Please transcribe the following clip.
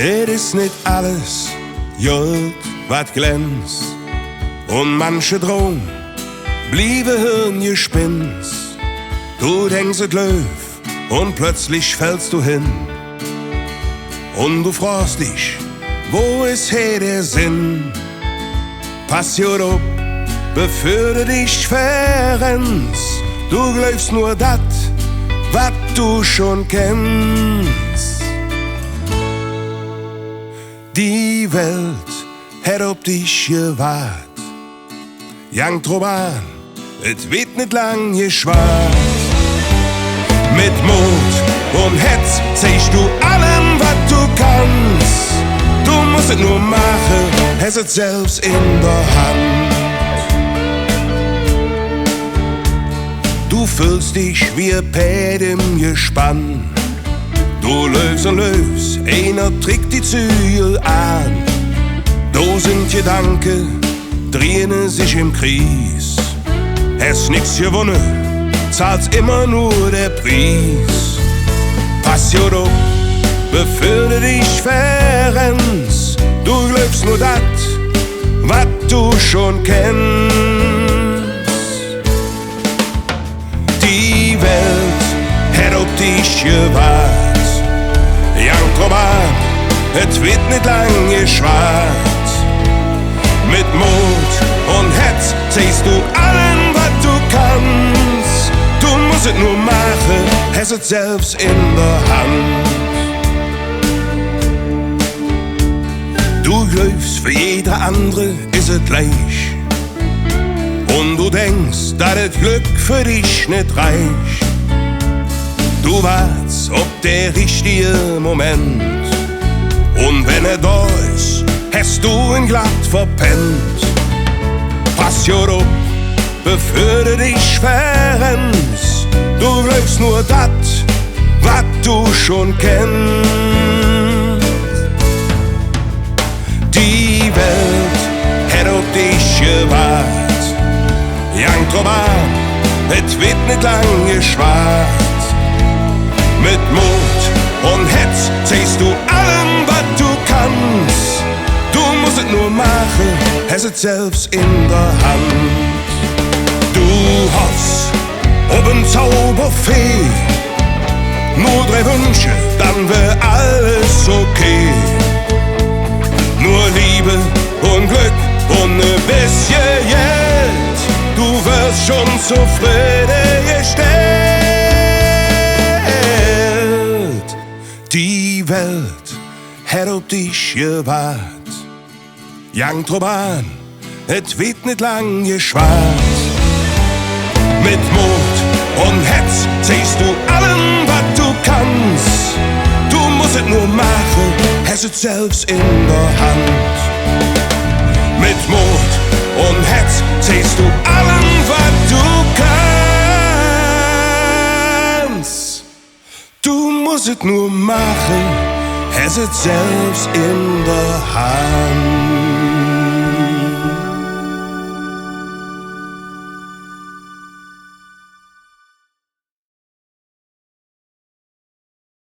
Es ist nicht alles Gold, wat glänzt. Und manche Traum bliebe Hirngespinst. Du denkst es läuft und plötzlich fällst du hin. Und du fragst dich, wo ist hier der Sinn? Passion ob, bevor du dich verrennst. Du glaubst nur dat, wat du schon kennst. Die Welt hat ob dich gewahrt. Young Troban, et wird nicht lang geschwart. Mit Mut und Hetz zeigst du allem, wat du kannst. Du musst es nur machen, hast es selbst in der Hand. Du fühlst dich wie ein Pferd im Gespann. Du läufst und läufst, einer trägt die Zügel an. Da sind Gedanken, drehen sich im Kreis. Hast nix gewonnen, zahlst immer nur der Preis. Passion ob, bevor du dich verrennst. Du glaubst nur dat, wat du schon kennst. Die Welt hat ob dich gewahrt. Young Troban, et wird nicht lang geschwart. Mit Mut und Herz zeigst du allen, was du kannst. Du musst es nur machen, hast es selbst in der Hand. Du glaubst, für jeder andere ist es gleich. Und du denkst, dass das Glück für dich nicht reicht. Du wartest auf der richtige Moment. Und wenn er da ist, hast du ihn glatt verpennt. Passion ob, bevor du dich verrennst. Du glaubst nur dat, wat du schon kennst. Die Welt hat auf dich gewahrt. Young Troban, et wird nicht lang geschwart. Mit Mut und Hetz zeigst du allem, was du kannst. Du musst es nur machen, hast es selbst in der Hand. Du hoffst ob ein Zauberfee. Nur 3 Wünsche, dann wär alles okay. Nur Liebe und Glück und ne bisschen Geld. Du wirst schon zufriedengestellt. Die Welt hat auf dich gewahrt. Young Troban, et wird nicht lang geschwart. Mit Mut und Herz zeigst du allem, was du kannst. Du musst es nur machen, hast es selbst in der Hand. Mit Mut und Herz zeigst du allem, was du kannst. Du musst es nur machen, hast es selbst in der Hand.